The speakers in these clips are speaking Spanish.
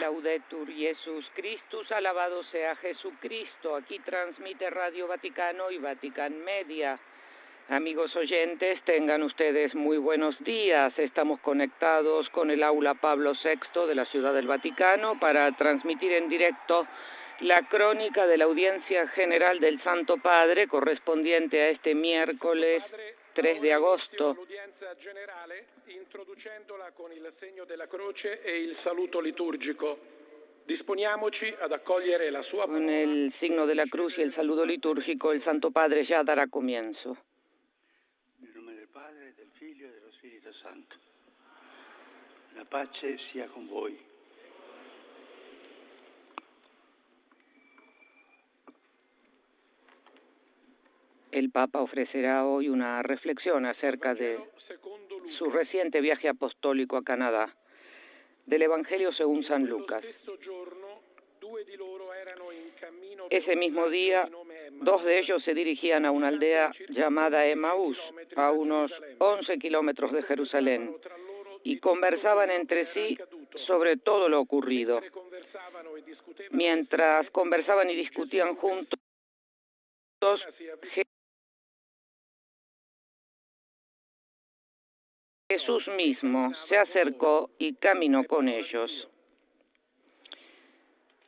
Laudetur Jesus Christus, alabado sea Jesucristo. Aquí transmite Radio Vaticano y Vatican Media. Amigos oyentes, tengan ustedes muy buenos días. Estamos conectados con el aula Pablo VI de la Ciudad del Vaticano para transmitir en directo la crónica de la audiencia general del Santo Padre correspondiente a este miércoles 3 de agosto. L'udienza generale, introducendola con il segno della croce e il saluto liturgico. Disponiamoci ad accogliere la sua Con el signo de la cruz y el saludo litúrgico, el Santo Padre ya dará comienzo. Nel nome del Padre, del Figlio e dello Spirito Santo. La pace sia con voi. El Papa ofrecerá hoy una reflexión acerca de su reciente viaje apostólico a Canadá, del Evangelio según San Lucas. Ese mismo día, dos de ellos se dirigían a una aldea llamada Emaús, a unos 11 kilómetros de Jerusalén, y conversaban entre sí sobre todo lo ocurrido. Mientras conversaban y discutían juntos, Jesús mismo se acercó y caminó con ellos.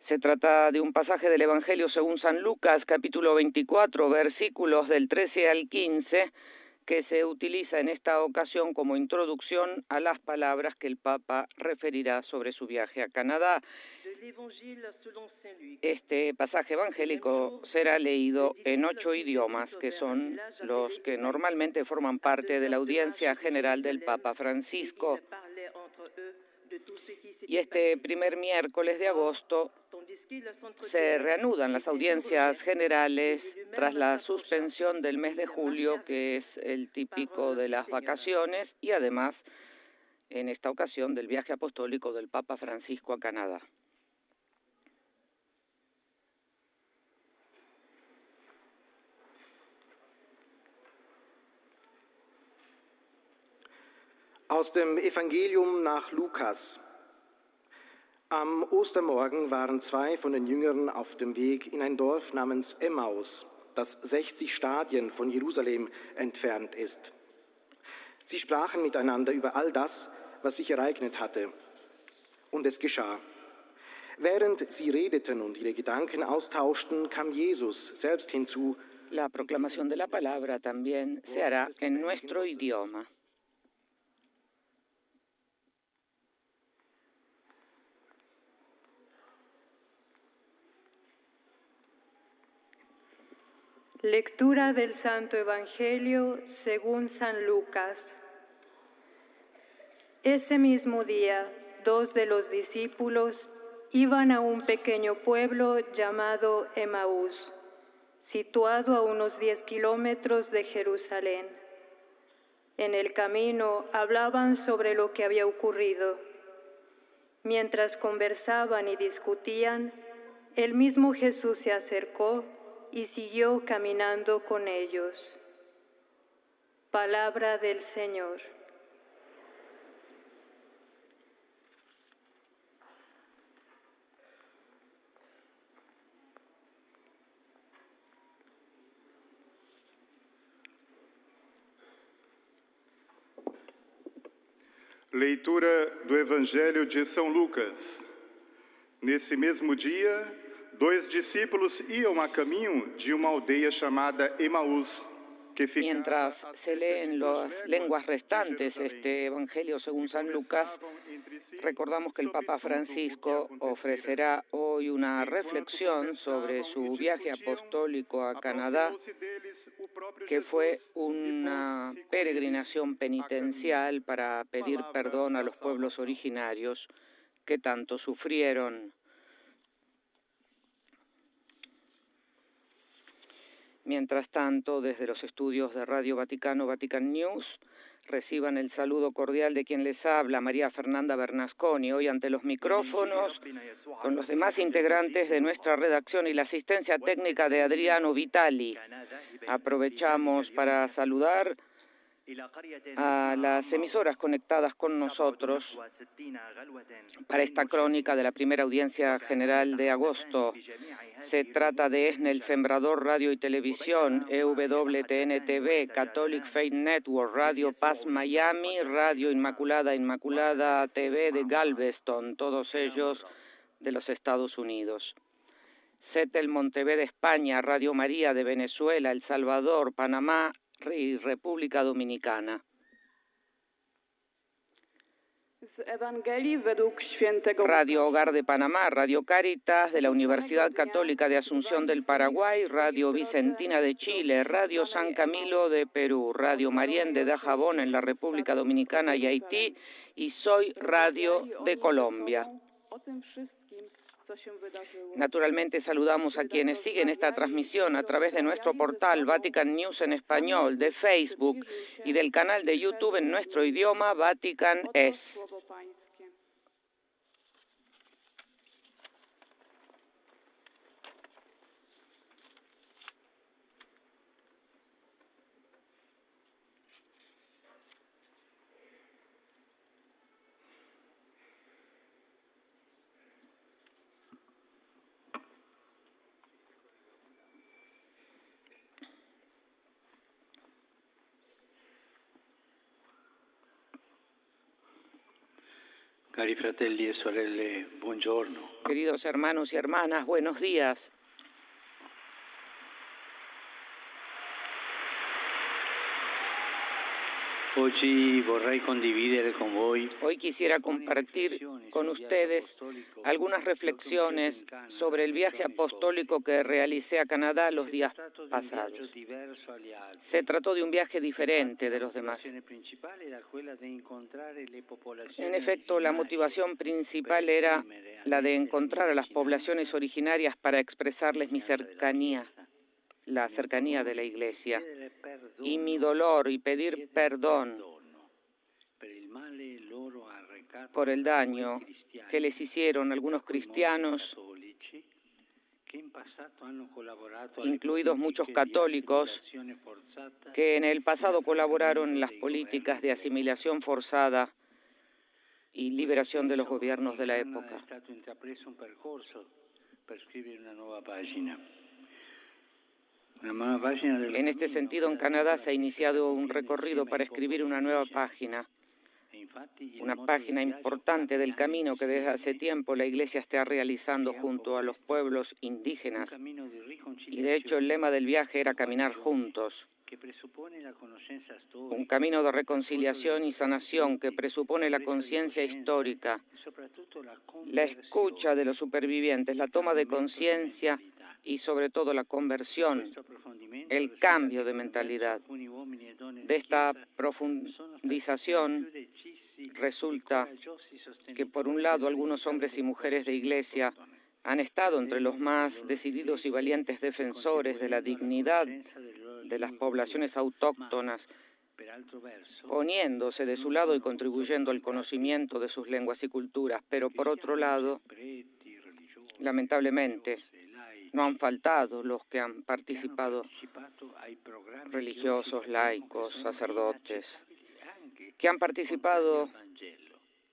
Se trata de un pasaje del Evangelio según San Lucas, capítulo 24, versículos del 13 al 15, que se utiliza en esta ocasión como introducción a las palabras que el Papa referirá sobre su viaje a Canadá. Este pasaje evangélico será leído en 8 idiomas, que son los que normalmente forman parte de la audiencia general del Papa Francisco. Y este primer miércoles de agosto se reanudan las audiencias generales tras la suspensión del mes de julio, que es el típico de las vacaciones, y además, en esta ocasión, del viaje apostólico del Papa Francisco a Canadá. Aus dem Evangelium nach Lukas. Am Ostermorgen waren zwei von den Jüngern auf dem Weg in ein Dorf namens Emmaus, das 60 Stadien von Jerusalem entfernt ist. Sie sprachen miteinander über all das, was sich ereignet hatte. Und es geschah. Während sie redeten und ihre Gedanken austauschten, kam Jesus selbst hinzu. La proclamación de la palabra también se hará en nuestro idioma. Lectura del Santo Evangelio según San Lucas. Ese mismo día, 2 de los discípulos iban a un pequeño pueblo llamado Emaús, situado a unos 10 kilómetros de Jerusalén. En el camino hablaban sobre lo que había ocurrido. Mientras conversaban y discutían, el mismo Jesús se acercó y siguió caminando con ellos. Palabra del Señor. Leitura do Evangelho de São Lucas. Nesse mesmo dia, 2 discípulos iam a caminho de uma aldeia chamada Emaús, que fica... Mientras se leen las lenguas restantes este Evangelio según San Lucas, recordamos que el Papa Francisco ofrecerá hoy una reflexión sobre su viaje apostólico a Canadá, que fue una peregrinación penitencial para pedir perdón a los pueblos originarios que tanto sufrieron. Mientras tanto, desde los estudios de Radio Vaticano, Vatican News, reciban el saludo cordial de quien les habla, María Fernanda Bernasconi, hoy ante los micrófonos, con los demás integrantes de nuestra redacción y la asistencia técnica de Adriano Vitali. Aprovechamos para saludar a las emisoras conectadas con nosotros para esta crónica de la primera audiencia general de agosto. Se trata de ESNE, El Sembrador Radio y Televisión, EWTN TV, Catholic Faith Network, Radio Paz Miami, Radio Inmaculada, Inmaculada TV de Galveston, todos ellos de los Estados Unidos. CETEL Monteverde de España, Radio María de Venezuela, El Salvador, Panamá y República Dominicana. Radio Hogar de Panamá, Radio Cáritas de la Universidad Católica de Asunción del Paraguay, Radio Vicentina de Chile, Radio San Camilo de Perú, Radio Marién de Dajabón en la República Dominicana y Haití, y Soy Radio de Colombia. Naturalmente saludamos a quienes siguen esta transmisión a través de nuestro portal Vatican News en español, de Facebook y del canal de YouTube en nuestro idioma Vatican Es. Cari fratelli e sorelle, buongiorno. Queridos hermanos y hermanas, buenos días. Hoy quisiera compartir con ustedes algunas reflexiones sobre el viaje apostólico que realicé a Canadá los días pasados. Se trató de un viaje diferente de los demás. En efecto, la motivación principal era la de encontrar a las poblaciones originarias para expresarles mi cercanía, la cercanía de la Iglesia, y mi dolor, y pedir perdón por el daño que les hicieron algunos cristianos, incluidos muchos católicos, que en el pasado colaboraron en las políticas de asimilación forzada y liberación de los gobiernos de la época. En este sentido, en Canadá se ha iniciado un recorrido para escribir una nueva página importante del camino que desde hace tiempo la Iglesia está realizando junto a los pueblos indígenas. Y de hecho el lema del viaje era caminar juntos. Un camino de reconciliación y sanación que presupone la conciencia histórica, la escucha de los supervivientes, la toma de conciencia y sobre todo la conversión, el cambio de mentalidad. De esta profundización resulta que por un lado algunos hombres y mujeres de Iglesia han estado entre los más decididos y valientes defensores de la dignidad de las poblaciones autóctonas, poniéndose de su lado y contribuyendo al conocimiento de sus lenguas y culturas, pero por otro lado, lamentablemente, no han faltado los que han participado, religiosos, laicos, sacerdotes, que han participado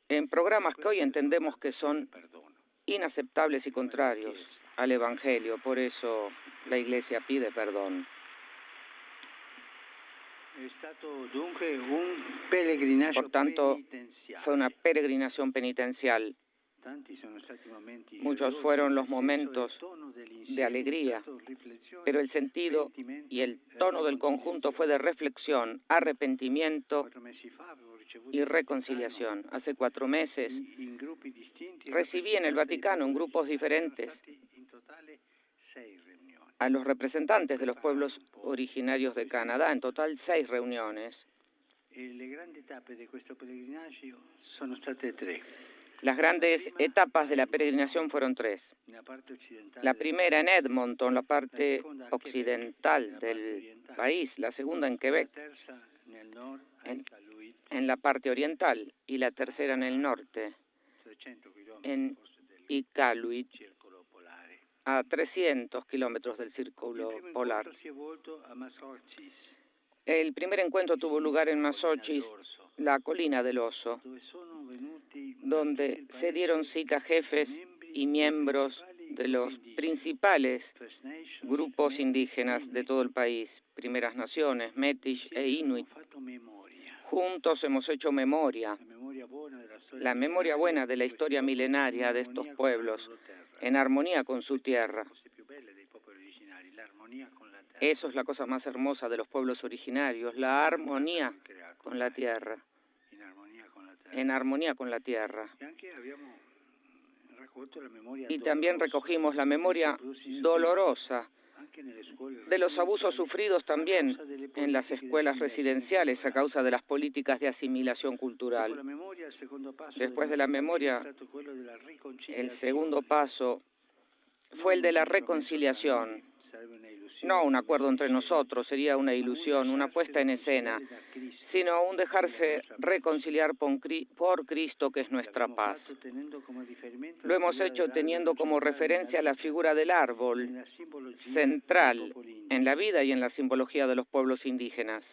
en programas que hoy entendemos que son inaceptables y contrarios al Evangelio. Por eso la Iglesia pide perdón. Por tanto, fue una peregrinación penitencial. Muchos fueron los momentos de alegría, pero el sentido y el tono del conjunto fue de reflexión, arrepentimiento y reconciliación. Hace 4 meses recibí en el Vaticano en grupos diferentes a los representantes de los pueblos originarios de Canadá, en total 6 reuniones. Las grandes etapas de la peregrinación fueron 3. La primera en Edmonton, la parte occidental del país, la segunda en Quebec, en la parte oriental, y la tercera en el norte, en Iqaluit, a 300 kilómetros del Círculo Polar. El primer encuentro tuvo lugar en Masochis, la colina del oso, donde se dieron cita jefes y miembros de los principales grupos indígenas de todo el país, Primeras Naciones, Métis e Inuit. Juntos hemos hecho memoria, la memoria buena de la historia milenaria de estos pueblos, en armonía con su tierra. Eso es la cosa más hermosa de los pueblos originarios, la armonía con la tierra, en armonía con la tierra. Y también recogimos la memoria dolorosa de los abusos sufridos también en las escuelas residenciales a causa de las políticas de asimilación cultural. Después de la memoria, el segundo paso fue el de la reconciliación. No un acuerdo entre nosotros, sería una ilusión, una puesta en escena, sino un dejarse reconciliar por Cristo, que es nuestra paz. Lo hemos hecho teniendo como referencia la figura del árbol, central en la vida y en la simbología de los pueblos indígenas.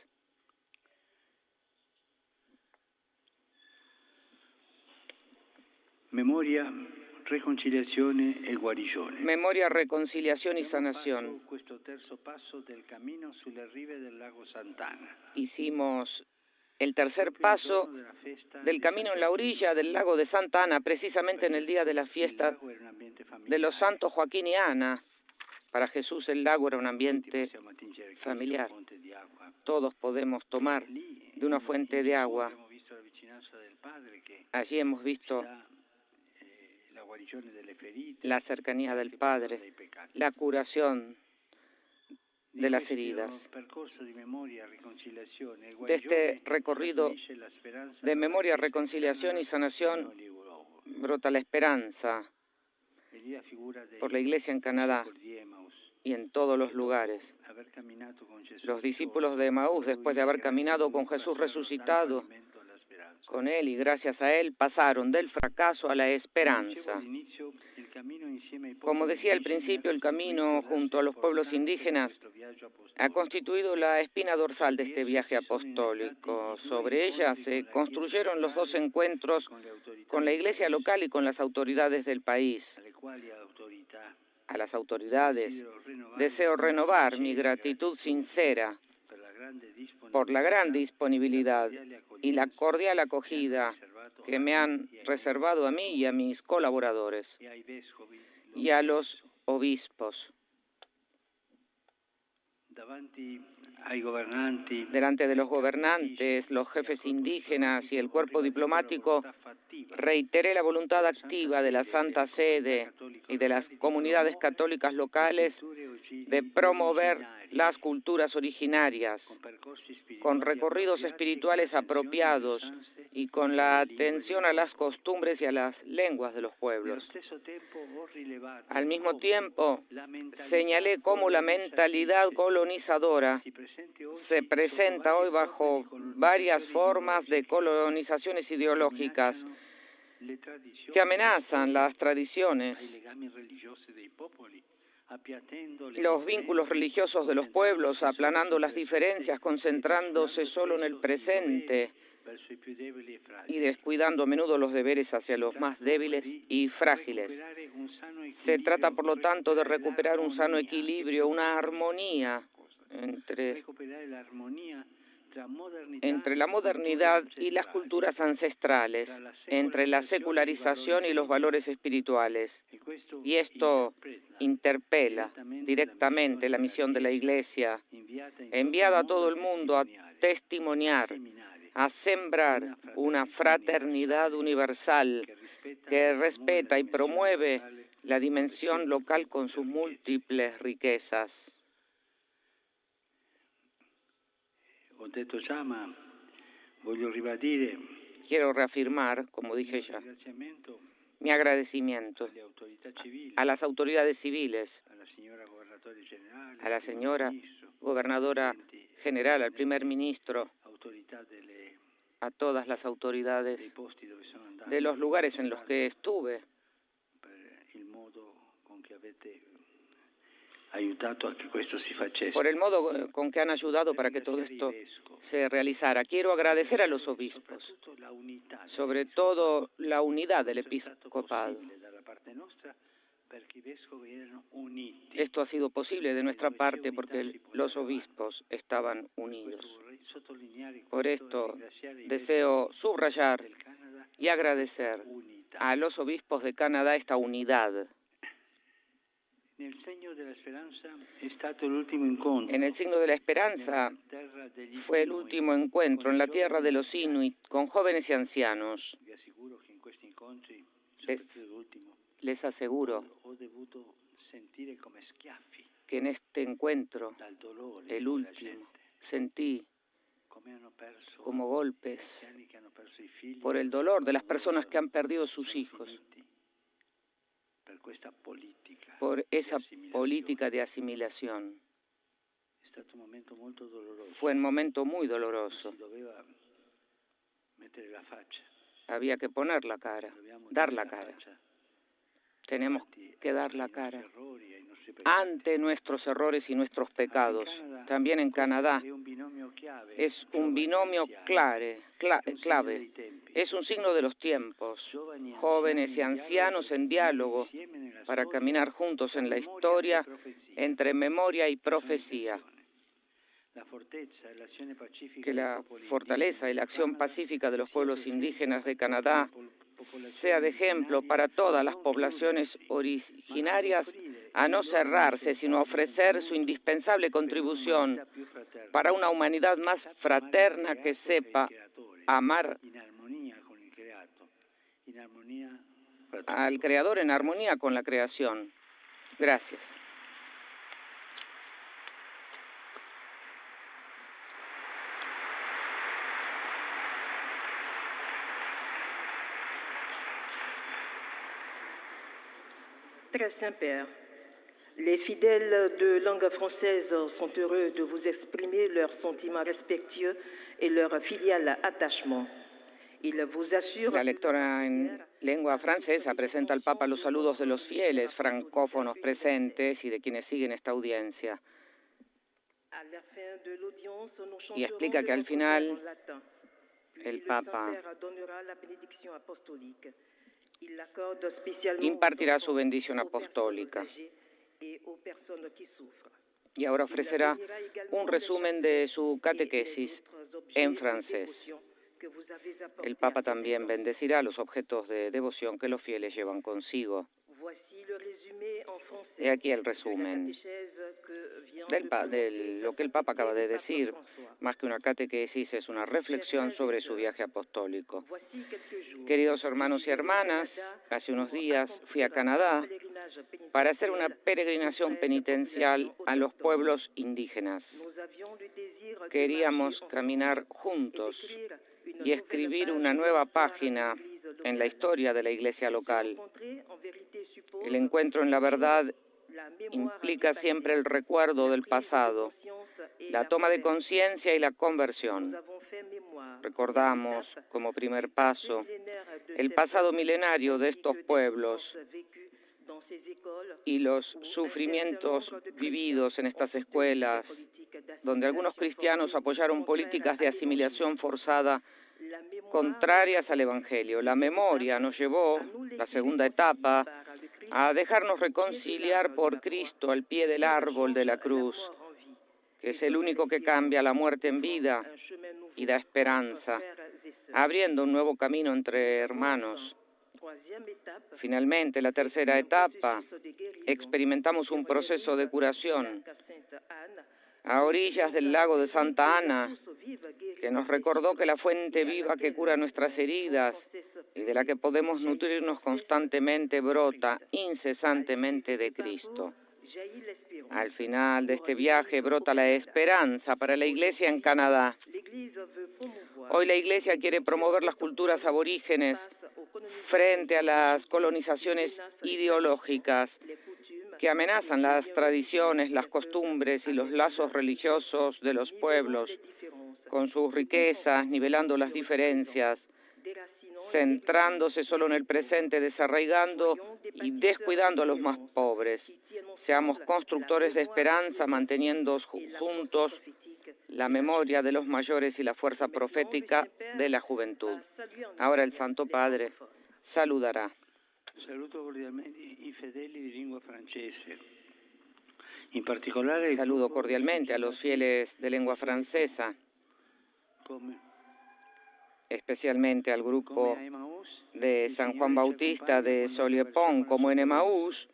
Memoria, reconciliazione e guarigione. Memoria, reconciliación y sanación. Hicimos el tercer paso del camino en la orilla del lago de Santa Ana, precisamente en el día de la fiesta de los santos Joaquín y Ana. Para Jesús el lago era un ambiente familiar. Todos podemos tomar de una fuente de agua. Allí hemos visto la cercanía del Padre, la curación de las heridas. De este recorrido de memoria, reconciliación y sanación brota la esperanza por la Iglesia en Canadá y en todos los lugares. Los discípulos de Emaús, después de haber caminado con Jesús resucitado, con Él y gracias a Él, pasaron del fracaso a la esperanza. Como decía al principio, el camino junto a los pueblos indígenas ha constituido la espina dorsal de este viaje apostólico. Sobre ella se construyeron los dos encuentros con la iglesia local y con las autoridades del país. A las autoridades deseo renovar mi gratitud sincera por la gran disponibilidad y la cordial acogida que me han reservado a mí y a mis colaboradores y a los obispos. Delante de los gobernantes, los jefes indígenas y el cuerpo diplomático, reiteré la voluntad activa de la Santa Sede y de las comunidades católicas locales de promover las culturas originarias, con recorridos espirituales apropiados y con la atención a las costumbres y a las lenguas de los pueblos. Al mismo tiempo, señalé cómo la mentalidad colonizadora se presenta hoy bajo varias formas de colonizaciones ideológicas que amenazan las tradiciones, los vínculos religiosos de los pueblos, aplanando las diferencias, concentrándose solo en el presente y descuidando a menudo los deberes hacia los más débiles y frágiles. Se trata, por lo tanto, de recuperar un sano equilibrio, una armonía entre la modernidad y las culturas ancestrales, entre la secularización y los valores espirituales. Y esto interpela directamente la misión de la Iglesia, enviada a todo el mundo a testimoniar, a sembrar una fraternidad universal que respeta y promueve la dimensión local con sus múltiples riquezas. Quiero reafirmar, como dije ya, mi agradecimiento a las autoridades civiles, a la señora gobernadora general, al primer ministro, a todas las autoridades de los lugares en los que estuve, aiutato a che questo si facesse. por el modo con que han ayudado para que todo esto se realizara. Quiero agradecer a los obispos, sobre todo la unidad del episcopado. Esto ha sido posible de nuestra parte porque los obispos estaban unidos. Por esto deseo subrayar y agradecer a los obispos de Canadá esta unidad. En el signo de la esperanza fue el último encuentro en la tierra de los Inuit con jóvenes y ancianos. Les aseguro que en este encuentro, el último, sentí como golpes por el dolor de las personas que han perdido sus hijos, por esa política de asimilación. Fue un momento muy doloroso. Había que poner la cara, dar la cara. Tenemos que dar la cara ante nuestros errores y nuestros pecados. También en Canadá es un binomio clave. Es un signo de los tiempos. Jóvenes y ancianos en diálogo para caminar juntos en la historia entre memoria y profecía. Que la fortaleza y la acción pacífica de los pueblos indígenas de Canadá sea de ejemplo para todas las poblaciones originarias a no cerrarse, sino a ofrecer su indispensable contribución para una humanidad más fraterna que sepa amar al Creador en armonía con la creación. Gracias. Très Saint-Père, les fidèles de langue française sont heureux de vous exprimer leurs sentiments respectueux et leur filial attachement. La lectora en lengua francesa presenta al Papa los saludos de los fieles francófonos presentes y de quienes siguen esta audiencia. Y explica que al final el Papa impartirá su bendición apostólica y ahora ofrecerá un resumen de su catequesis en francés. El Papa también bendecirá los objetos de devoción que los fieles llevan consigo. He aquí el resumen de lo que el Papa acaba de decir. Más que una catequesis, es una reflexión sobre su viaje apostólico. Queridos hermanos y hermanas, hace unos días fui a Canadá para hacer una peregrinación penitencial a los pueblos indígenas. Queríamos caminar juntos y escribir una nueva página en la historia de la iglesia local. El encuentro en la verdad implica siempre el recuerdo del pasado, la toma de conciencia y la conversión. Recordamos como primer paso el pasado milenario de estos pueblos y los sufrimientos vividos en estas escuelas, donde algunos cristianos apoyaron políticas de asimilación forzada contrarias al Evangelio. La memoria nos llevó, la segunda etapa, a dejarnos reconciliar por Cristo al pie del árbol de la cruz, que es el único que cambia la muerte en vida y da esperanza, abriendo un nuevo camino entre hermanos. Finalmente, la tercera etapa, experimentamos un proceso de curación a orillas del lago de Santa Ana, que nos recordó que la fuente viva que cura nuestras heridas y de la que podemos nutrirnos constantemente brota incesantemente de Cristo. Al final de este viaje brota la esperanza para la Iglesia en Canadá. Hoy la Iglesia quiere promover las culturas aborígenes frente a las colonizaciones ideológicas que amenazan las tradiciones, las costumbres y los lazos religiosos de los pueblos, con sus riquezas, nivelando las diferencias, centrándose solo en el presente, desarraigando y descuidando a los más pobres. Seamos constructores de esperanza, manteniendo juntos la memoria de los mayores y la fuerza profética de la juventud. Ahora el Santo Padre saludará. Saluto cordialmente i fedeli di lingua francese. In particolare Saludo cordialmente a los fieles de lengua francesa, especialmente al grupo de San Juan Bautista de Soliepont, como en Emaús.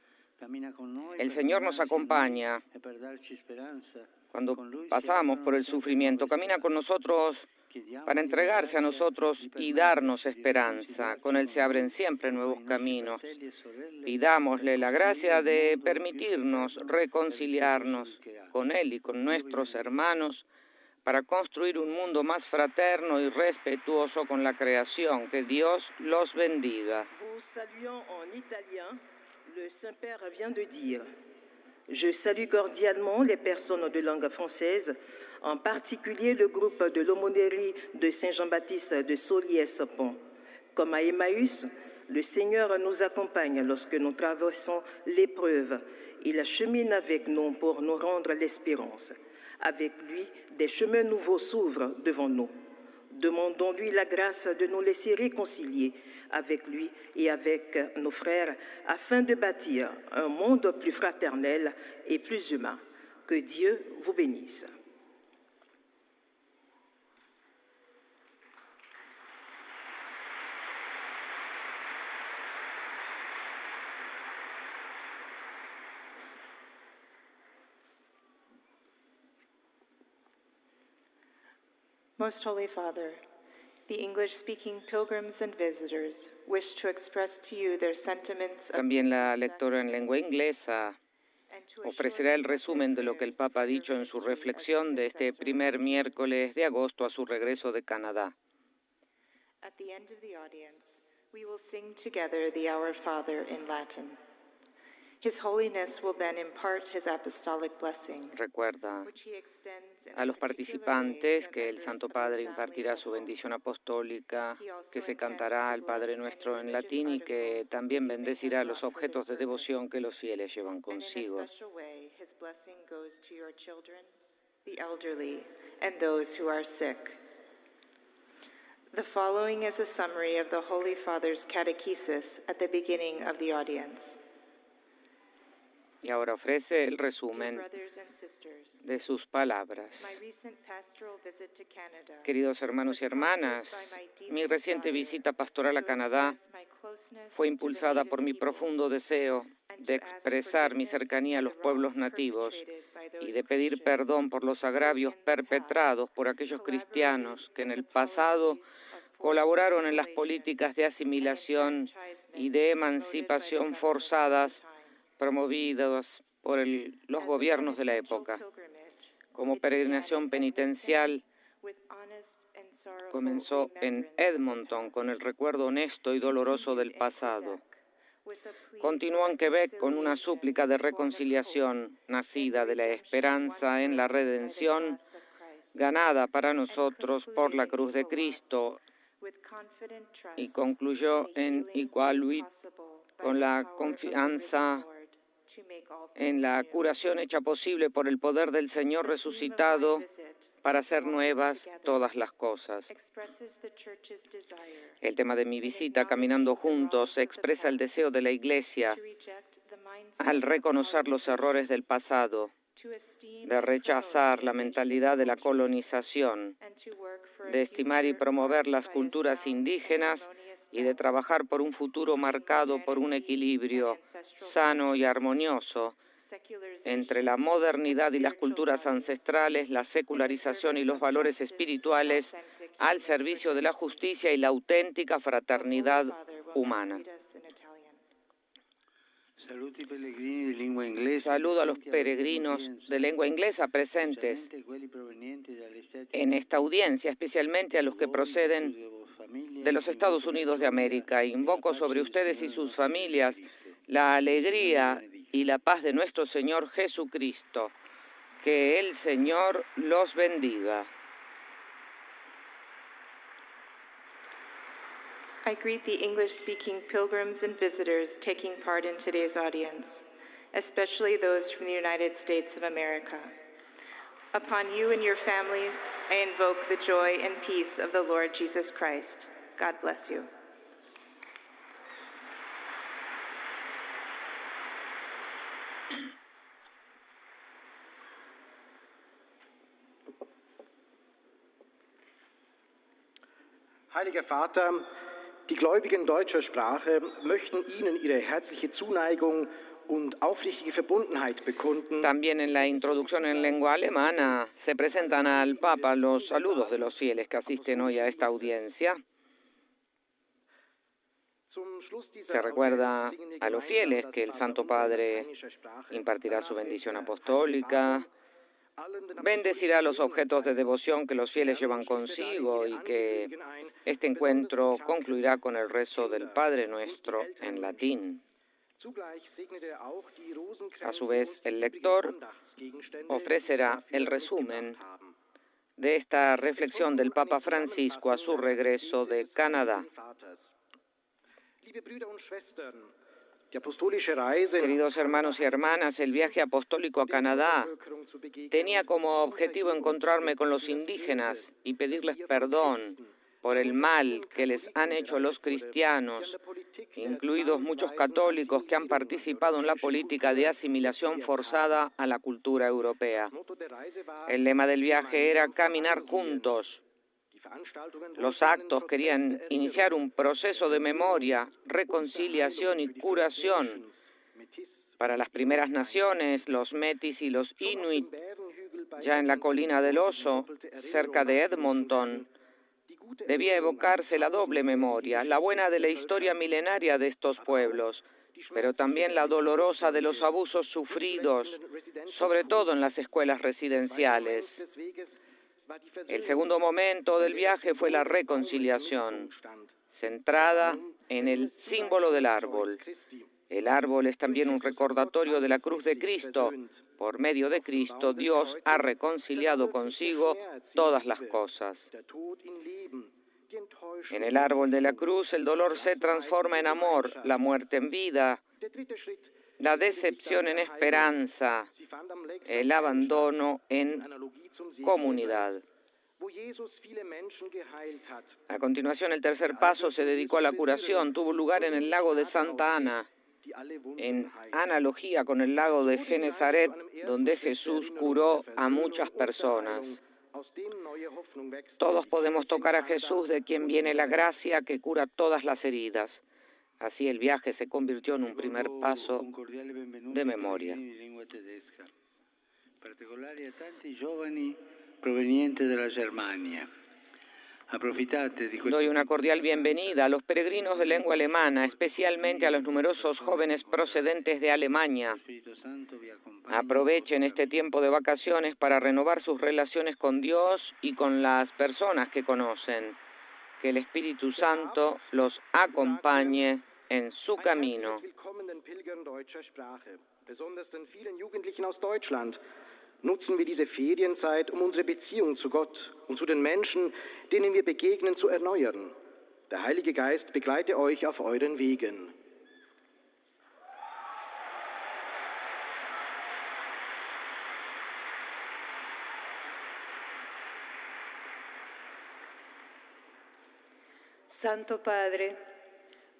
El Señor nos acompaña cuando pasamos por el sufrimiento, camina con nosotros para entregarse a nosotros y darnos esperanza. Con Él se abren siempre nuevos caminos. Pidámosle la gracia de permitirnos reconciliarnos con Él y con nuestros hermanos para construir un mundo más fraterno y respetuoso con la creación. Que Dios los bendiga. Le Saint-Père vient de dire: Je salue cordialement les personnes de langue française, en particulier le groupe de l'aumônerie de Saint-Jean-Baptiste de Soliès-Pont. Comme à Emmaüs, le Seigneur nous accompagne lorsque nous traversons l'épreuve. Il chemine avec nous pour nous rendre l'espérance. Avec lui, des chemins nouveaux s'ouvrent devant nous. Demandons-lui la grâce de nous laisser réconcilier avec lui et avec nos frères afin de bâtir un monde plus fraternel et plus humain. Que Dieu vous bénisse. Most Holy Father, the English-speaking pilgrims and visitors wish to express to you their sentiments of También la lectora en lengua inglesa ofrecerá el resumen de lo que el Papa ha dicho en su reflexión de este primer miércoles de agosto a su regreso de Canadá. At the end of the audience, we will sing together the Our Father in Latin. His Holiness will then impart his apostolic blessing. Recuerda a los participantes que el Santo Padre impartirá su bendición apostólica, que se cantará al Padre Nuestro en latín y que también bendecirá los objetos de devoción que los fieles llevan consigo. His blessing goes to your children, the elderly, and those who are sick. The following is a summary of the Holy Father's catechesis at the beginning of the audience. Y ahora ofrece el resumen de sus palabras. Queridos hermanos y hermanas, mi reciente visita pastoral a Canadá fue impulsada por mi profundo deseo de expresar mi cercanía a los pueblos nativos y de pedir perdón por los agravios perpetrados por aquellos cristianos que en el pasado colaboraron en las políticas de asimilación y de emancipación forzadas promovidas por los gobiernos de la época. Como peregrinación penitencial, comenzó en Edmonton con el recuerdo honesto y doloroso del pasado. Continuó en Quebec con una súplica de reconciliación nacida de la esperanza en la redención, ganada para nosotros por la cruz de Cristo, y concluyó en Iqaluit con la confianza en la curación hecha posible por el poder del Señor resucitado para hacer nuevas todas las cosas. El tema de mi visita, Caminando Juntos, expresa el deseo de la Iglesia al reconocer los errores del pasado, de rechazar la mentalidad de la colonización, de estimar y promover las culturas indígenas y de trabajar por un futuro marcado por un equilibrio sano y armonioso entre la modernidad y las culturas ancestrales, la secularización y los valores espirituales al servicio de la justicia y la auténtica fraternidad humana. Saludo a los peregrinos de lengua inglesa presentes en esta audiencia, especialmente a los que proceden de los Estados Unidos de América. Invoco sobre ustedes y sus familias la alegría y la paz de nuestro Señor Jesucristo. Que el Señor los bendiga. I greet the English-speaking pilgrims and visitors taking part in today's audience. especially those from the United States of America. Upon you and your families, I invoke the joy and peace of the Lord Jesus Christ. God bless you. Heiliger Vater, die Gläubigen deutscher Sprache möchten Ihnen ihre herzliche Zuneigung und aufrichtige Verbundenheit bekunden. También en la introducción en lengua alemana se presentan al Papa los saludos de los fieles que asisten hoy a esta audiencia. Se recuerda a los fieles que el Santo Padre impartirá su bendición apostólica, bendecirá los objetos de devoción que los fieles llevan consigo y que este encuentro concluirá con el rezo del Padre Nuestro en latín. A su vez, el lector ofrecerá el resumen de esta reflexión del Papa Francisco a su regreso de Canadá. Queridos hermanos y hermanas, el viaje apostólico a Canadá tenía como objetivo encontrarme con los indígenas y pedirles perdón por el mal que les han hecho los cristianos, incluidos muchos católicos que han participado en la política de asimilación forzada a la cultura europea. El lema del viaje era caminar juntos. Los actos querían iniciar un proceso de memoria, reconciliación y curación para las primeras naciones, los Metis y los Inuit, ya en la colina del Oso, cerca de Edmonton. Debía evocarse la doble memoria, la buena de la historia milenaria de estos pueblos, pero también la dolorosa de los abusos sufridos, sobre todo en las escuelas residenciales. El segundo momento del viaje fue la reconciliación, centrada en el símbolo del árbol. El árbol es también un recordatorio de la cruz de Cristo. Por medio de Cristo, Dios ha reconciliado consigo todas las cosas. En el árbol de la cruz, el dolor se transforma en amor, la muerte en vida, la decepción en esperanza, el abandono en comunidad. A continuación, el tercer paso se dedicó a la curación. Tuvo lugar en el lago de Santa Ana, en analogía con el lago de Genesaret, donde Jesús curó a muchas personas. Todos podemos tocar a Jesús, de quien viene la gracia que cura todas las heridas. Así el viaje se convirtió en un primer paso de memoria. Particolari a tanti giovani provenienti dalla Germania. Doy una cordial bienvenida a los peregrinos de lengua alemana, especialmente a los numerosos jóvenes procedentes de Alemania. Aprovechen este tiempo de vacaciones para renovar sus relaciones con Dios y con las personas que conocen. Que el Espíritu Santo los acompañe en su camino. Nutzen wir diese Ferienzeit, um unsere Beziehung zu Gott und zu den Menschen, denen wir begegnen, zu erneuern. Der Heilige Geist begleite euch auf euren Wegen. Santo Padre,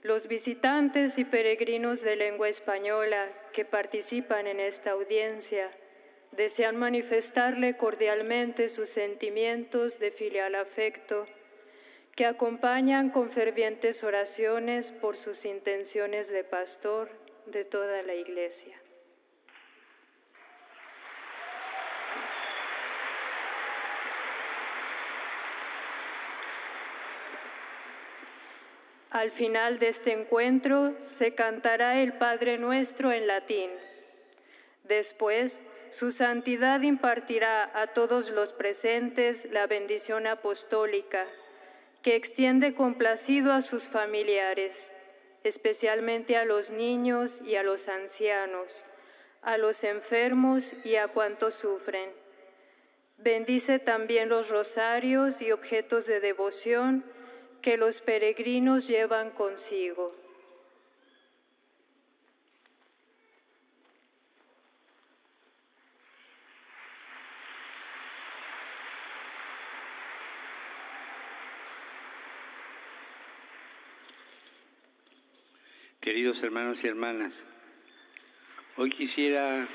los visitantes y peregrinos de lengua española que participan en esta audiencia desean manifestarle cordialmente sus sentimientos de filial afecto, que acompañan con fervientes oraciones por sus intenciones de pastor de toda la Iglesia. Al final de este encuentro se cantará el Padre Nuestro en latín. Después, Su Santidad impartirá a todos los presentes la bendición apostólica, que extiende complacido a sus familiares, especialmente a los niños y a los ancianos, a los enfermos y a cuantos sufren. Bendice también los rosarios y objetos de devoción que los peregrinos llevan consigo. Queridos hermanos y hermanas, hoy quisiera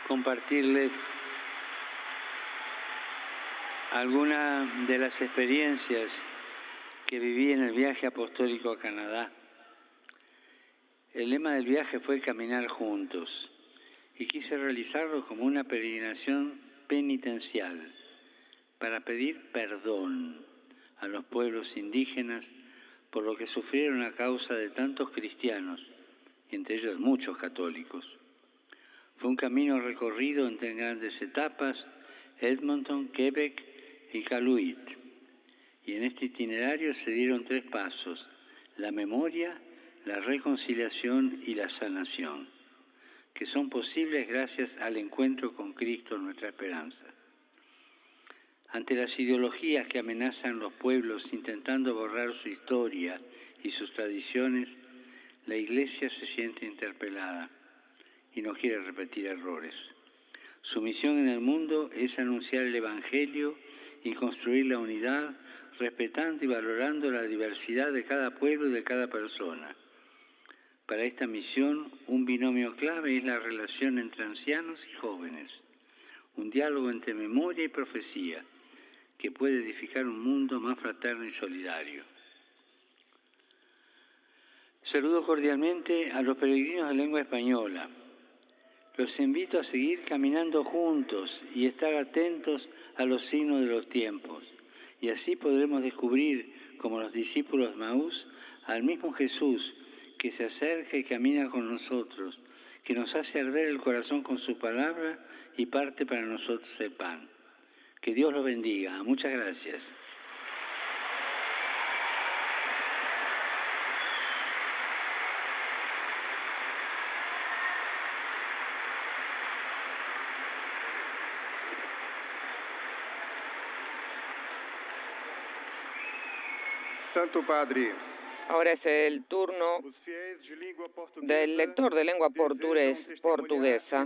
compartirles algunas de las experiencias que viví en el viaje apostólico a Canadá. El lema del viaje fue caminar juntos y quise realizarlo como una peregrinación penitencial para pedir perdón a los pueblos indígenas por lo que sufrieron a causa de tantos cristianos, y entre ellos muchos católicos. Fue un camino recorrido en tres grandes etapas: Edmonton, Quebec y Iqaluit. Y en este itinerario se dieron 3 pasos: la memoria, la reconciliación y la sanación, que son posibles gracias al encuentro con Cristo, nuestra esperanza. Ante las ideologías que amenazan los pueblos intentando borrar su historia y sus tradiciones, la Iglesia se siente interpelada y no quiere repetir errores. Su misión en el mundo es anunciar el Evangelio y construir la unidad, respetando y valorando la diversidad de cada pueblo y de cada persona. Para esta misión, un binomio clave es la relación entre ancianos y jóvenes, un diálogo entre memoria y profecía, que puede edificar un mundo más fraterno y solidario. Saludo cordialmente a los peregrinos de lengua española. Los invito a seguir caminando juntos y estar atentos a los signos de los tiempos. Y así podremos descubrir, como los discípulos de Emaús, al mismo Jesús que se acerca y camina con nosotros, que nos hace arder el corazón con su palabra y parte para nosotros el pan. Que Dios los bendiga. Muchas gracias. Santo Padre, ahora es el turno del lector de lengua portuguesa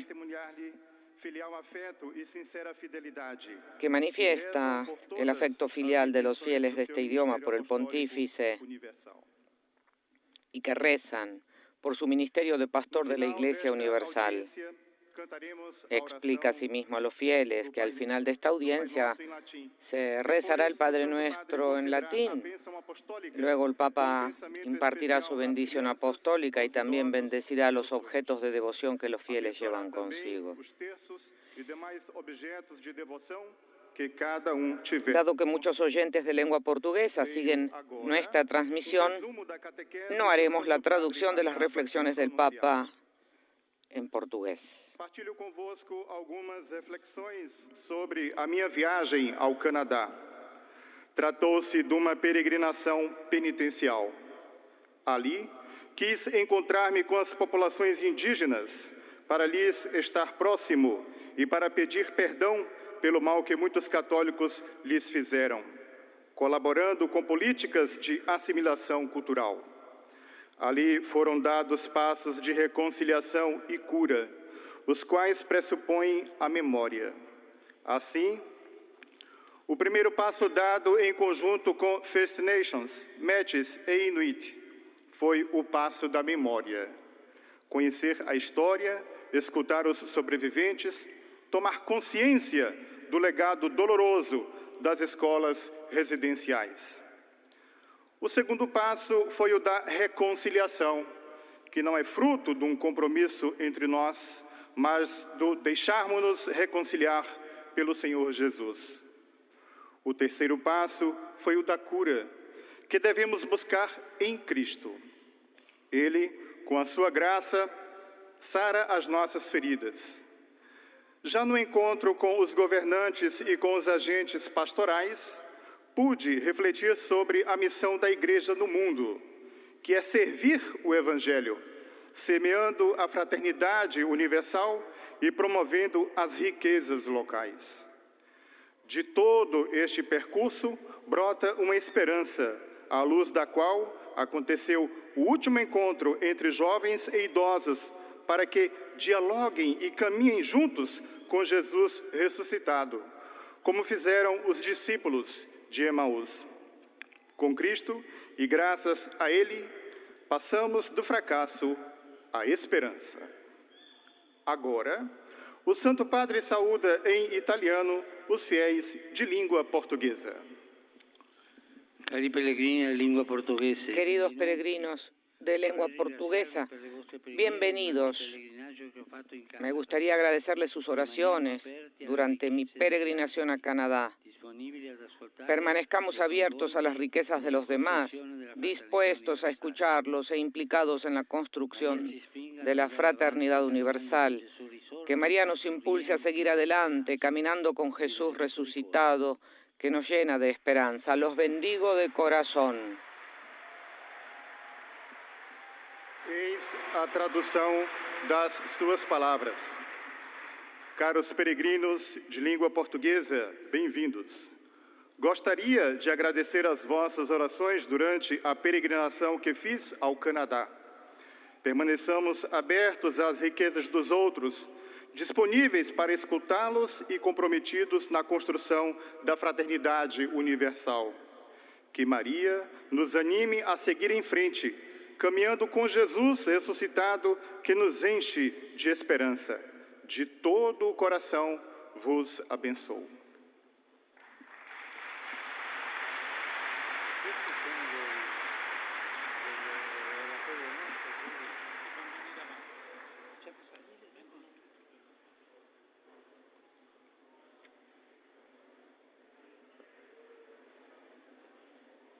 que manifiesta el afecto filial de los fieles de este idioma por el pontífice y que rezan por su ministerio de pastor de la Iglesia Universal. Explica asimismo a los fieles que al final de esta audiencia se rezará el Padre Nuestro en latín. Luego el Papa impartirá su bendición apostólica y también bendecirá los objetos de devoción que los fieles llevan consigo. Dado que muchos oyentes de lengua portuguesa siguen nuestra transmisión, no haremos la traducción de las reflexiones del Papa en portugués. Partilho convosco algumas reflexões sobre a minha viagem ao Canadá. Tratou-se de uma peregrinação penitencial. Ali, quis encontrar-me com as populações indígenas para lhes estar próximo e para pedir perdão pelo mal que muitos católicos lhes fizeram, colaborando com políticas de assimilação cultural. Ali foram dados passos de reconciliação e cura, os quais pressupõem a memória. Assim, o primeiro passo dado em conjunto com First Nations, Métis e Inuit foi o passo da memória. Conhecer a história, escutar os sobreviventes, tomar consciência do legado doloroso das escolas residenciais. O segundo passo foi o da reconciliação, que não é fruto de um compromisso entre nós, mas do deixarmos-nos reconciliar pelo Senhor Jesus. O terceiro passo foi o da cura, que devemos buscar em Cristo. Ele, com a sua graça, sara as nossas feridas. Já no encontro com os governantes e com os agentes pastorais, pude refletir sobre a missão da Igreja no mundo, que é servir o Evangelho, semeando a fraternidade universal e promovendo as riquezas locais. De todo este percurso brota uma esperança, à luz da qual aconteceu o último encontro entre jovens e idosos, para que dialoguem e caminhem juntos com Jesus ressuscitado, como fizeram os discípulos de Emaús. Com Cristo e graças a Ele, passamos do fracasso à esperança. Agora, o Santo Padre saúda em italiano os fiéis de língua portuguesa. Cari pellegrini de lengua portuguesa. Queridos peregrinos de lengua portuguesa, bienvenidos. Me gustaría agradecerles sus oraciones durante mi peregrinación a Canadá. Permanezcamos abiertos a las riquezas de los demás, dispuestos a escucharlos e implicados en la construcción de la fraternidad universal. Que María nos impulse a seguir adelante, caminando con Jesús resucitado, que nos llena de esperanza. Los bendigo de corazón. Eis a tradução das suas palavras. Caros peregrinos de língua portuguesa, bem-vindos. Gostaria de agradecer as vossas orações durante a peregrinação que fiz ao Canadá. Permaneçamos abertos às riquezas dos outros, disponíveis para escutá-los e comprometidos na construção da fraternidade universal. Que Maria nos anime a seguir em frente, caminhando com Jesus ressuscitado, que nos enche de esperança. De todo o coração vos abençoo.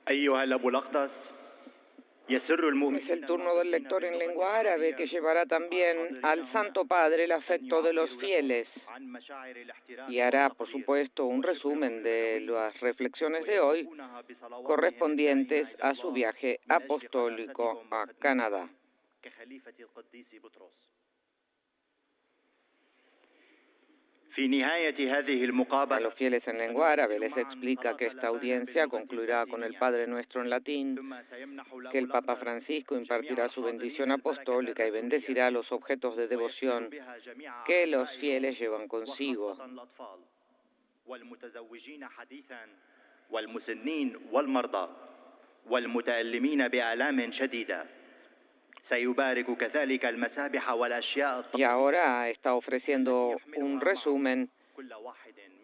أيها الأب الأقدس يسر المؤمن. Es el turno del lector en lengua árabe que llevará también al Santo Padre el afecto de los fieles y hará, por supuesto, un resumen de las reflexiones de hoy correspondientes a su viaje apostólico a Canadá. A los fieles en lengua árabe les explica que esta audiencia concluirá con el Padre Nuestro en latín, que el Papa Francisco impartirá su bendición apostólica y bendecirá los objetos de devoción que los fieles llevan consigo. Y ahora está ofreciendo un resumen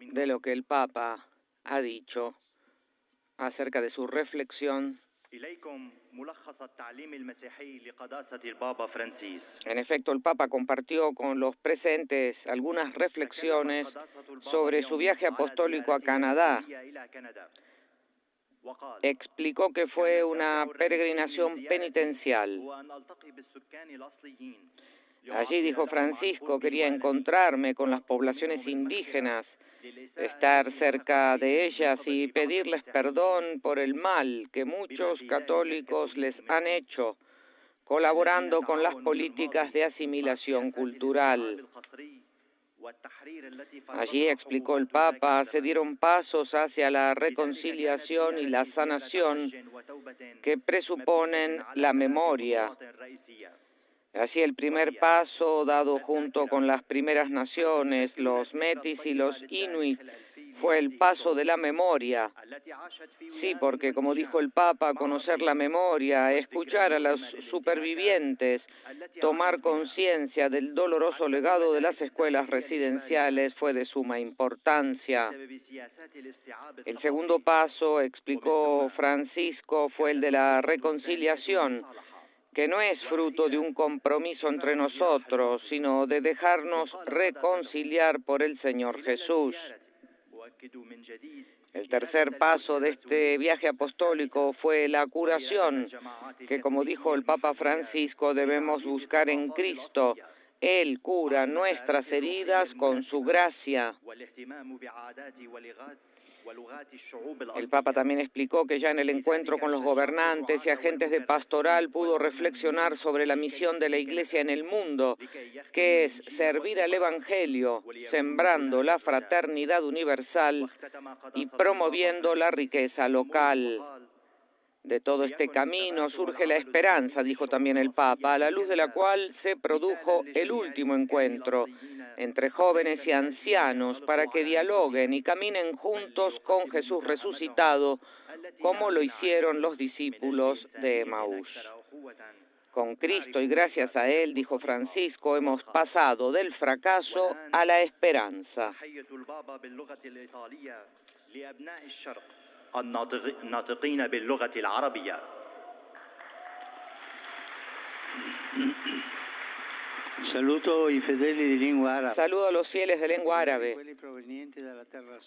de lo que el Papa ha dicho acerca de su reflexión. En efecto, el Papa compartió con los presentes algunas reflexiones sobre su viaje apostólico a Canadá. Explicó que fue una peregrinación penitencial. Allí, dijo Francisco, quería encontrarme con las poblaciones indígenas, estar cerca de ellas y pedirles perdón por el mal que muchos católicos les han hecho, colaborando con las políticas de asimilación cultural. Allí, explicó el Papa, se dieron pasos hacia la reconciliación y la sanación que presuponen la memoria. Así, el primer paso dado junto con las primeras naciones, los Metis y los Inuit, fue el paso de la memoria. Sí, porque como dijo el Papa, conocer la memoria, escuchar a los supervivientes, tomar conciencia del doloroso legado de las escuelas residenciales fue de suma importancia. El segundo paso, explicó Francisco, fue el de la reconciliación, que no es fruto de un compromiso entre nosotros, sino de dejarnos reconciliar por el Señor Jesús. El tercer paso de este viaje apostólico fue la curación, que como dijo el Papa Francisco, debemos buscar en Cristo. Él cura nuestras heridas con su gracia. El Papa también explicó que ya en el encuentro con los gobernantes y agentes de pastoral pudo reflexionar sobre la misión de la Iglesia en el mundo, que es servir al Evangelio, sembrando la fraternidad universal y promoviendo la riqueza local. De todo este camino surge la esperanza, dijo también el Papa, a la luz de la cual se produjo el último encuentro entre jóvenes y ancianos para que dialoguen y caminen juntos con Jesús resucitado, como lo hicieron los discípulos de Emaús. Con Cristo y gracias a Él, dijo Francisco, hemos pasado del fracaso a la esperanza. Saludo i fedeli di lingua árabe. Saludo a los fieles de lengua árabe,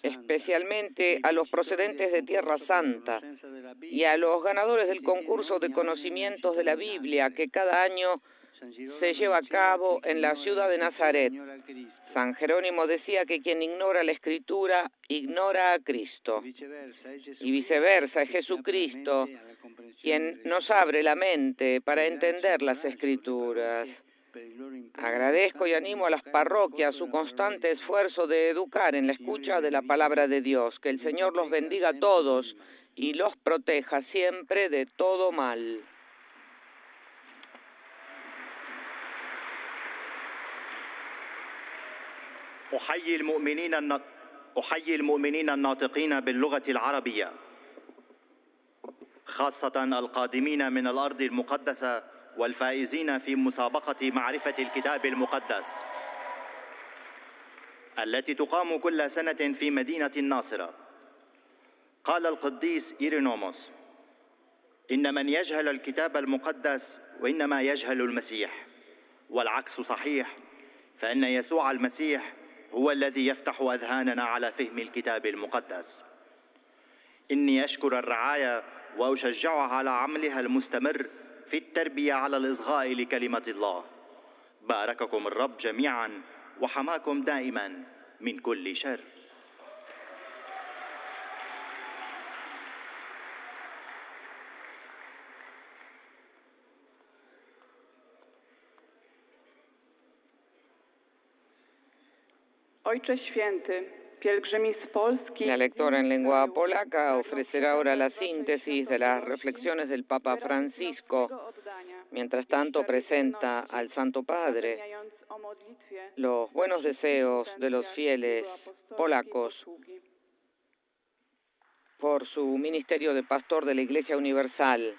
especialmente a los procedentes de Tierra Santa y a los ganadores del concurso de conocimientos de la Biblia que cada año se lleva a cabo en la ciudad de Nazaret. San Jerónimo decía que quien ignora la Escritura ignora a Cristo y viceversa, es Jesucristo quien nos abre la mente para entender las Escrituras. Agradezco y animo a las parroquias su constante esfuerzo de educar en la escucha de la palabra de Dios. Que el Señor los bendiga a todos y los proteja siempre de todo mal. أحيي المؤمنين الناطقين باللغة العربية، خاصة القادمين من الأرض المقدسة والفائزين في مسابقة معرفة الكتاب المقدس التي تقام كل سنة في مدينة الناصرة. قال القديس إيرينوموس: إن من يجهل الكتاب المقدس وإنما يجهل المسيح، والعكس صحيح، فإن يسوع المسيح هو الذي يفتح أذهاننا على فهم الكتاب المقدس. إني أشكر الرعاية وأشجعها على عملها المستمر في التربية على الإصغاء لكلمة الله. بارككم الرب جميعا وحماكم دائما من كل شر. Ojcze Święty, pielgrzymi z Polski. La lectora en lengua polaca ofrecerá ahora la síntesis de las reflexiones del Papa Francisco. Mientras tanto presenta al Santo Padre los buenos deseos de los fieles polacos por su ministerio de pastor de la Iglesia Universal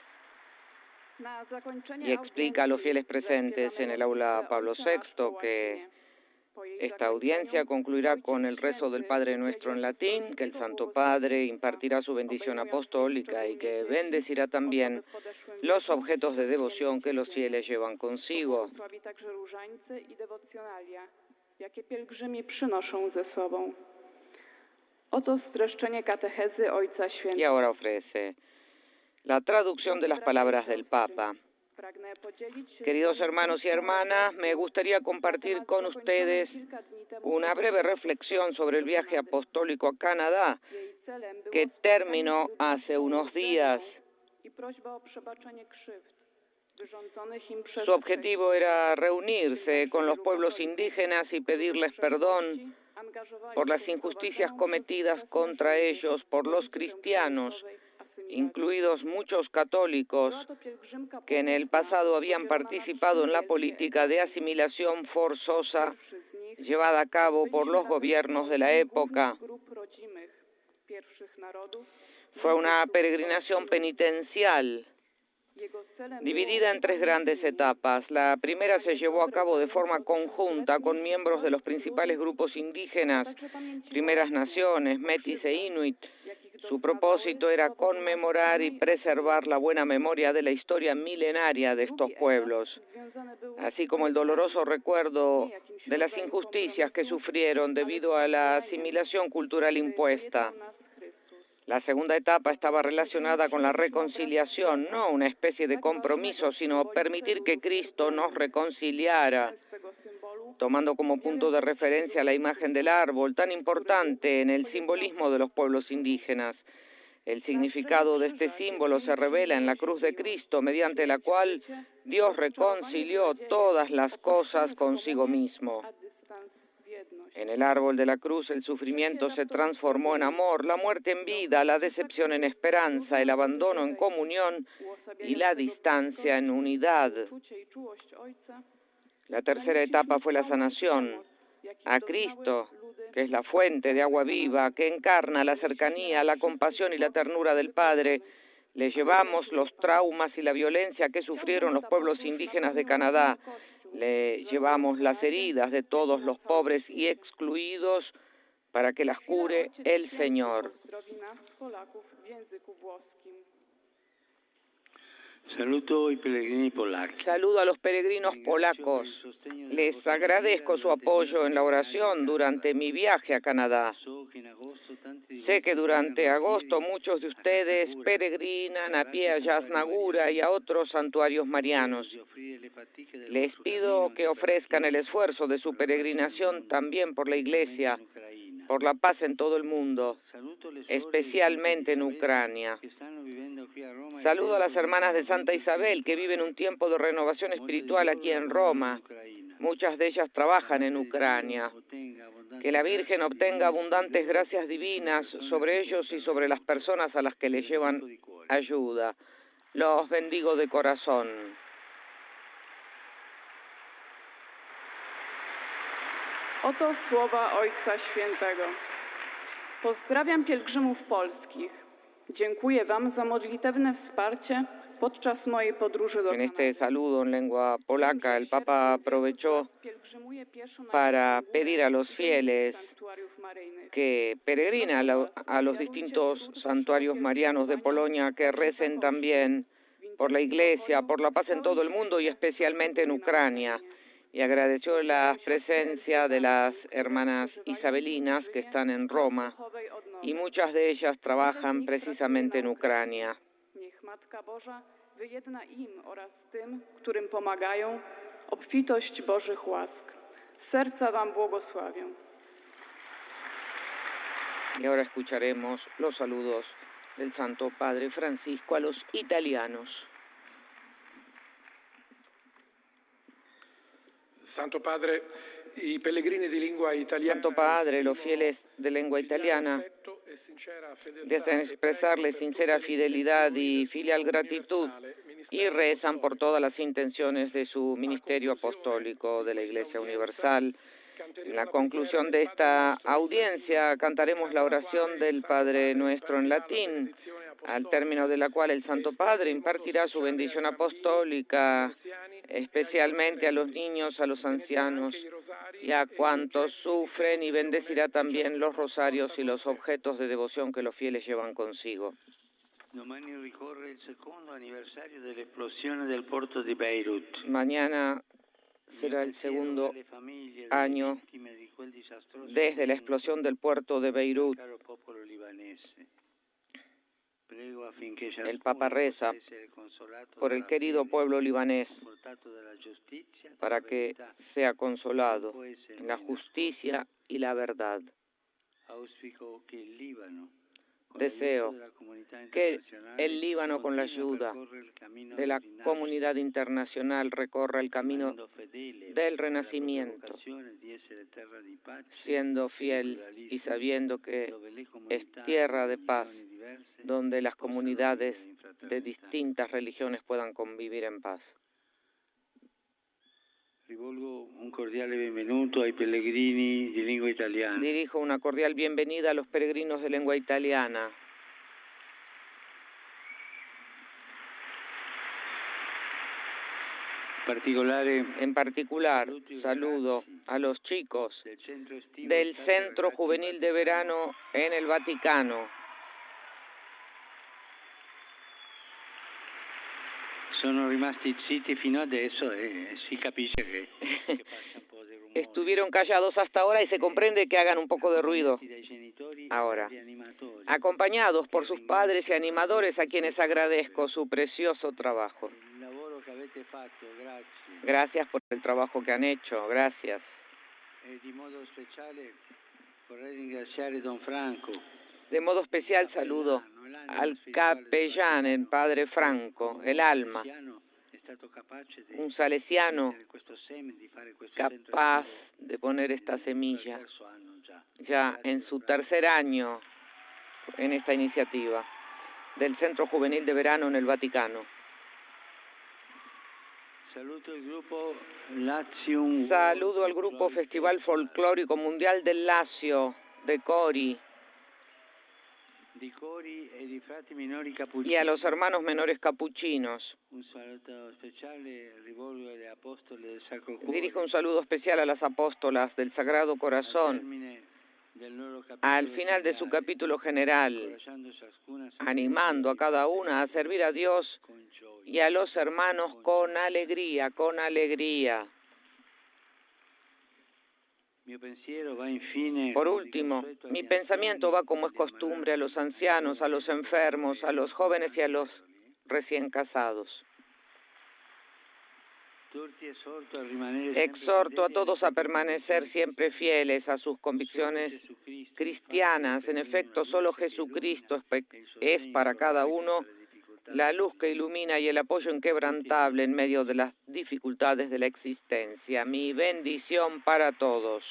y explica a los fieles presentes en el aula Pablo VI que esta audiencia concluirá con el rezo del Padre Nuestro en latín, que el Santo Padre impartirá su bendición apostólica y que bendecirá también los objetos de devoción que los fieles llevan consigo. Jakie pielgrzymi przynoszą ze sobą. Oto streszczenie katechezy Ojca Świętego. Y ahora ofrece la traducción de las palabras del Papa. Queridos hermanos y hermanas, me gustaría compartir con ustedes una breve reflexión sobre el viaje apostólico a Canadá que terminó hace unos días. Su objetivo era reunirse con los pueblos indígenas y pedirles perdón por las injusticias cometidas contra ellos por los cristianos, incluidos muchos católicos que en el pasado habían participado en la política de asimilación forzosa llevada a cabo por los gobiernos de la época. Fue una peregrinación penitencial dividida en tres grandes etapas. La primera se llevó a cabo de forma conjunta con miembros de los principales grupos indígenas, Primeras Naciones, Metis e Inuit. Su propósito era conmemorar y preservar la buena memoria de la historia milenaria de estos pueblos, así como el doloroso recuerdo de las injusticias que sufrieron debido a la asimilación cultural impuesta. La segunda etapa estaba relacionada con la reconciliación, no una especie de compromiso, sino permitir que Cristo nos reconciliara, tomando como punto de referencia la imagen del árbol, tan importante en el simbolismo de los pueblos indígenas. El significado de este símbolo se revela en la cruz de Cristo, mediante la cual Dios reconcilió todas las cosas consigo mismo. En el árbol de la cruz el sufrimiento se transformó en amor, la muerte en vida, la decepción en esperanza, el abandono en comunión y la distancia en unidad. La tercera etapa fue la sanación. A Cristo, que es la fuente de agua viva, que encarna la cercanía, la compasión y la ternura del Padre, Le llevamos los traumas y la violencia que sufrieron los pueblos indígenas de Canadá. Le llevamos las heridas de todos los pobres y excluidos para que las cure el Señor. Saludo a los peregrinos polacos. Les agradezco su apoyo en la oración durante mi viaje a Canadá. Sé que durante agosto muchos de ustedes peregrinan a pie a Yasnagura y a otros santuarios marianos. Les pido que ofrezcan el esfuerzo de su peregrinación también por la Iglesia, por la paz en todo el mundo, especialmente en Ucrania. Saludo a las hermanas de Santa Isabel que viven un tiempo de renovación espiritual aquí en Roma. Muchas de ellas trabajan en Ucrania. Que la Virgen obtenga abundantes gracias divinas sobre ellos y sobre las personas a las que les llevan ayuda. Los bendigo de corazón. Oto słowa Ojca Świętego. Pozdrawiam pielgrzymów polskich. Dziękuję Wam za modlitewne wsparcie podczas mojej podróży do En este saludo en lengua polaca, el Papa aprovechó para pedir a los fieles que peregrinan a los distintos santuarios marianos de Polonia que recen también por la Iglesia, por la paz en todo el mundo y especialmente en Ucrania. Y agradeció la presencia de las hermanas isabelinas que están en Roma y muchas de ellas trabajan precisamente en Ucrania. Niech Matka Boża wyjedna im oraz tym, którym pomagają, obfitość Bożych łask. Serca Wam błogosławię. Y ahora escucharemos los saludos del Santo Padre Francisco a los italianos. Santo Padre, i pellegrini di lingua italiana. Santo Padre, los fieles de lengua italiana desean expresarle sincera fidelidad y filial gratitud y rezan por todas las intenciones de su ministerio apostólico de la Iglesia Universal. En la conclusión de esta audiencia cantaremos la oración del Padre Nuestro en latín, al término de la cual el Santo Padre impartirá su bendición apostólica, especialmente a los niños, a los ancianos y a cuantos sufren, y bendecirá también los rosarios y los objetos de devoción que los fieles llevan consigo. Mañana será el segundo año desde la explosión del puerto de Beirut. El Papa reza por el querido pueblo libanés para que sea consolado en la justicia y la verdad. Deseo que el Líbano, con la ayuda de la comunidad internacional, recorra el camino del renacimiento, siendo fiel y sabiendo que es tierra de paz, donde las comunidades de distintas religiones puedan convivir en paz. Rivolgo un cordiale benvenuto ai pellegrini di lingua italiana. Dirijo una cordial bienvenida a los peregrinos de lengua italiana. En particular, saludo a los chicos del Centro Juvenil de Verano en el Vaticano. Sono rimasti zitti fino adesso e si capisce che passa un po' di rumore. Estuvieron callados hasta ahora y se comprende que hagan un poco de ruido ahora, acompañados por sus padres y animadores a quienes agradezco su precioso trabajo. Gracias por el trabajo que han hecho, gracias. De modo especial saludo al capellán, el Padre Franco, el alma, un salesiano capaz de poner esta semilla ya en su tercer año en esta iniciativa del Centro Juvenil de Verano en el Vaticano. Saludo al grupo Festival Folclórico Mundial del Lazio de Cori. y a los hermanos menores capuchinos. Dirijo un saludo especial a las apóstolas del Sagrado Corazón al final de su capítulo general, animando a cada una a servir a Dios y a los hermanos con alegría, con alegría. Por último, mi pensamiento va, como es costumbre, a los ancianos, a los enfermos, a los jóvenes y a los recién casados. Exhorto a todos a permanecer siempre fieles a sus convicciones cristianas. En efecto, solo Jesucristo es para cada uno la luz que ilumina y el apoyo inquebrantable en medio de las dificultades de la existencia. Mi bendición para todos.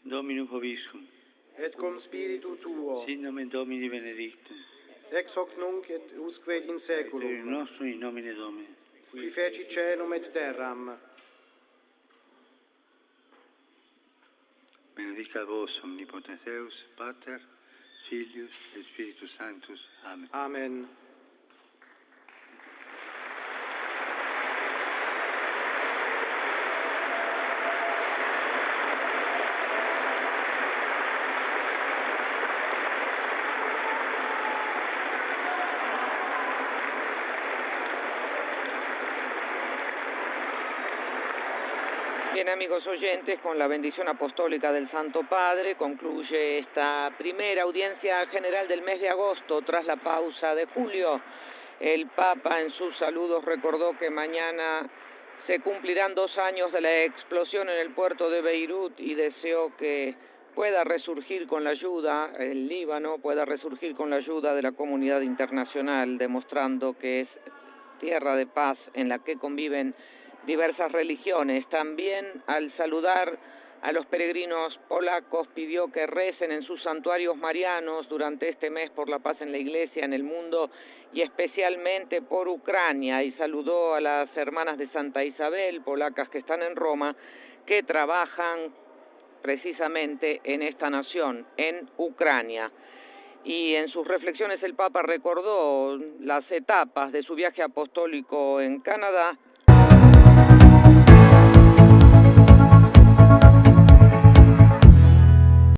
Dominus vobiscum. Et cum spiritu tuo. Sin nomen Domini benedictum. Ex hoc nunc et usque in saeculum. Per nostrum in nomine Domini. Qui feci caelum et terram. Benedicat vos omnipotens Deus, Pater, Filius et Spiritus Sanctus. Amen. Amen. Bien, amigos oyentes, con la bendición apostólica del Santo Padre concluye esta primera audiencia general del mes de agosto tras la pausa de julio. El Papa en sus saludos recordó que mañana se cumplirán 2 años de la explosión en el puerto de Beirut y deseó que pueda resurgir con la ayuda, el Líbano pueda resurgir con la ayuda de la comunidad internacional, demostrando que es tierra de paz en la que conviven diversas religiones. También al saludar a los peregrinos polacos pidió que recen en sus santuarios marianos durante este mes por la paz en la Iglesia, en el mundo y especialmente por Ucrania, y saludó a las hermanas de Santa Isabel, polacas que están en Roma, que trabajan precisamente en esta nación, en Ucrania. Y en sus reflexiones el Papa recordó las etapas de su viaje apostólico en Canadá,